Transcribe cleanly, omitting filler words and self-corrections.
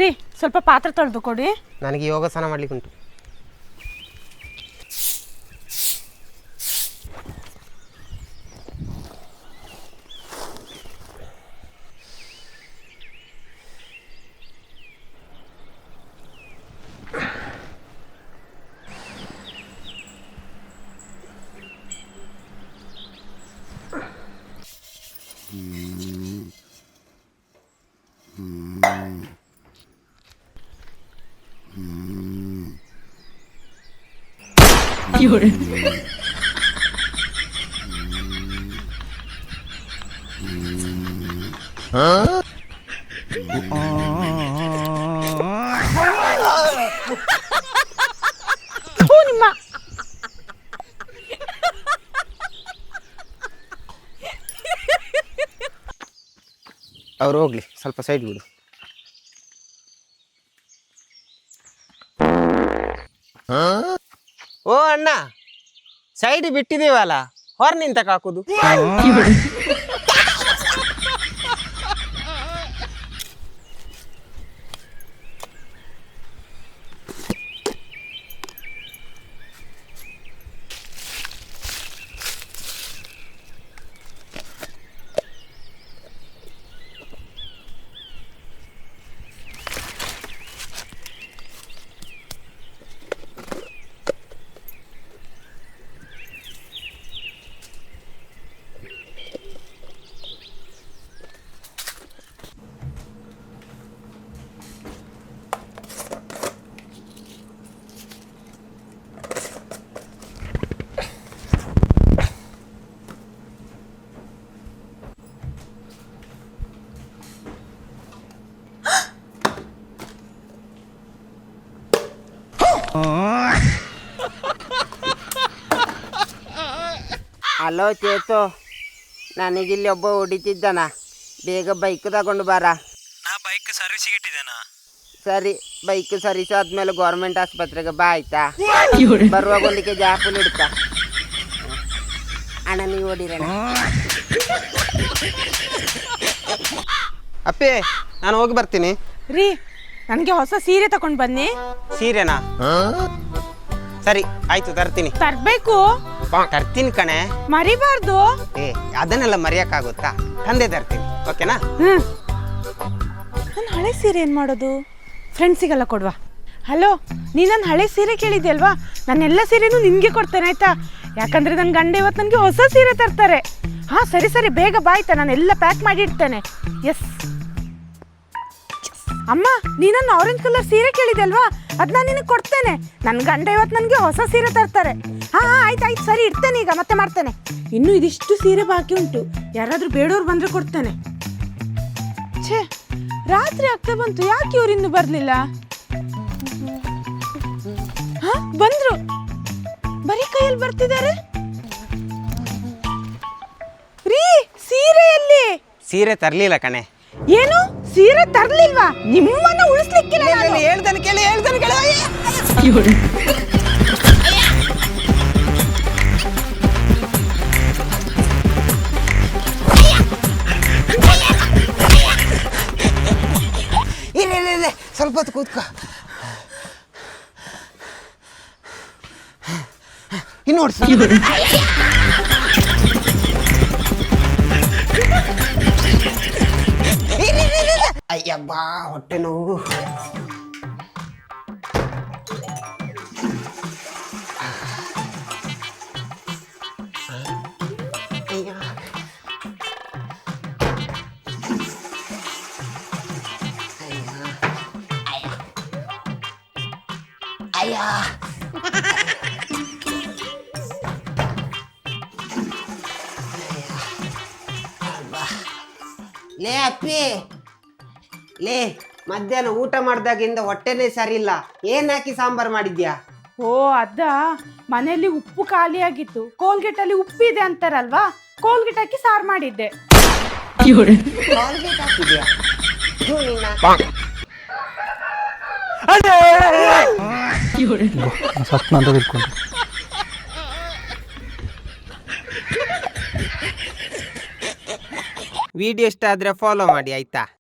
ರೀ ಸ್ವಲ್ಪ ಪಾತ್ರೆ ತೊಳೆದು ಕೊಡಿ. ನನಗೆ ಯೋಗಾಸನ ಮಾಡ್ಲಿಕ್ಕೆ ಉಂಟು. ನಿಮ್ಮ ಅವ್ರು ಹೋಗ್ಲಿ, ಸ್ವಲ್ಪ ಸೈಡ್ ಬಿಡು. ಓ ಅಣ್ಣ, ಸೈಡ್ ಬಿಟ್ಟಿದ್ದೀವಲ್ಲ, ಹೊರ ನಿಂತಕ್ಕೆ ಹಾಕುದು. ಹಲೋ ಚೇತು, ನನಗಿಲ್ಲಿ ಒಬ್ಬ ಹೊಡಿತಿದ್ದಾನ, ಬೇಗ ಬೈಕ್ ತಗೊಂಡು ಬಾರ. ನಾ ಬೈಕ್ ಸರ್ವಿಸಿಗೆ ಇಟ್ಟಿದ್ದೇನ. ಸರಿ, ಬೈಕ್ ಸರ್ವಿಸ್ ಆದ್ಮೇಲೆ ಗೌರ್ಮೆಂಟ್ ಆಸ್ಪತ್ರೆಗೆ ಬಾ ಆಯ್ತಾ. ಬರುವಾಗ ಒಂದಕ್ಕೆ ಜಾಪುಲ್ ಇಡ್ತ. ಅಣ್ಣ ನೀವು ಹೊಡಿರೋಣ. ಅಪ್ಪಿ, ನಾನು ಹೋಗಿ ಬರ್ತೀನಿ. ರೀ ನನಗೆ ಹೊಸ ಸೀರೆ ತಗೊಂಡು ಬನ್ನಿ. ಸೀರೆನಾ? ಸರಿ ಆಯ್ತು, ತರ್ತೀನಿ. ತರ್ಬೇಕು, ತರ್ತೀನಿ ಕಣೆ, ಮರಿಬಾರ್ದು. ಅದನ್ನೆಲ್ಲ ಮರೆಯಕ್ಕಾಗುತ್ತಾ? ತಂದೆ ತರ್ತೀನಿ, ಓಕೆನಾ? ನನ್ನ ಹಳೆ ಸೀರೆ ಏನು ಮಾಡೋದು? ಫ್ರೆಂಡ್ಸಿಗೆಲ್ಲ ಕೊಡುವ. ಹಲೋ, ನೀ ನನ್ನ ಹಳೆ ಸೀರೆ ಕೇಳಿದ್ದೆ ಅಲ್ವಾ? ನನ್ನೆಲ್ಲ ಸೀರೆನೂ ನಿನಗೆ ಕೊಡ್ತೇನೆ ಆಯ್ತಾ? ಯಾಕಂದ್ರೆ ನನ್ನ ಗಂಡ ಇವತ್ತು ನನಗೆ ಹೊಸ ಸೀರೆ ತರ್ತಾರೆ. ಹಾಂ ಸರಿ ಸರಿ, ಬೇಗ ಬಾಯ್ತಾ, ನಾನೆಲ್ಲ ಪ್ಯಾಕ್ ಮಾಡಿ ಇಡ್ತೇನೆ. ಎಸ್ ಅಮ್ಮ, ನೀ ನನ್ನ ಆರೆಂಜ್ ಕಲರ್ ಸೀರೆ ಕೇಳಿದೆ ಅಲ್ವಾ? ಅದು ನಾನು ನಿನಗೆ ಕೊಡ್ತೇನೆ. ನನ್ನ ಗಂಡ ಇವತ್ತು ನನಗೆ ಹೊಸ ಸೀರೆ ತರ್ತಾರೆ. ಹಾಂ ಆಯ್ತು ಆಯ್ತು, ಸರಿ ಇಡ್ತೇನೆ, ಈಗ ಮತ್ತೆ ಮಾಡ್ತೇನೆ. ಇನ್ನೂ ಇದಿಷ್ಟು ಸೀರೆ ಬಾಕಿ ಉಂಟು, ಯಾರಾದರೂ ಬೇಡೋರು ಬಂದರೆ ಕೊಡ್ತೇನೆ. ಛೇ, ರಾತ್ರಿ ಆಗ್ತಾ ಬಂತು, ಯಾಕೆ ಇವ್ರು ಇನ್ನೂ ಬರಲಿಲ್ಲ? ಹಾಂ ಬಂದ್ರು, ಬರೀ ಕೈಯಲ್ಲಿ ಬರ್ತಿದ್ದಾರೆ. ರೀ ಸೀರೆಯಲ್ಲಿ? ಸೀರೆ ತರ್ಲಿಲ್ಲ ಕಣೆ. ಏನು ಸೀರೆ ತರ್ಲಿಲ್ವಾ? ನಿಮ್ಮನ್ನ ಉಳಿಸ್ಲಿಕ್ಕಿಲ್ಲ. ಹೇಳ್ತಾನೆ ಕೇಳಿ, ಹೇಳ್ತಾನೆ ಕೇಳಿ. ಇಲ್ಲ, ಸ್ವಲ್ಪ ಹೊತ್ತು ಕೂತ್ಕೋ. ಇನ್ನು ಓಡಿಸ. ಅಯ್ಯಬ್ಬಾ, ಹೊಟ್ಟೆ ನೋವು. ಅಯ್ಯ ಲೇ ಅಪ್ಪಿ, ಲೇ ಮಧ್ಯಾಹ್ನ ಊಟ ಮಾಡ್ದಾಗಿಂದ ಹೊಟ್ಟೆನೇ ಸರಿ ಇಲ್ಲ. ಏನ್ ಹಾಕಿ ಸಾಂಬಾರ್ ಮಾಡಿದ್ಯಾ? ಓ ಅದ, ಮನೆಯಲ್ಲಿ ಉಪ್ಪು ಖಾಲಿಯಾಗಿತ್ತು, ಕೋಲ್ಗೇಟ್ ಅಲ್ಲಿ ಉಪ್ಪಿದೆ ಅಂತಾರಲ್ವಾ, ಕೋಲ್ಗೇಟ್ ಹಾಕಿ ಸಾರು ಮಾಡಿದ್ದೆ. ಕೋಲ್ಗೇಟ್ ಹಾಕಿದ್ಯಾ? ವಿಡಿಯೋ ಇಷ್ಟ ಆದ್ರೆ ಫಾಲೋ ಮಾಡಿ ಆಯ್ತಾ?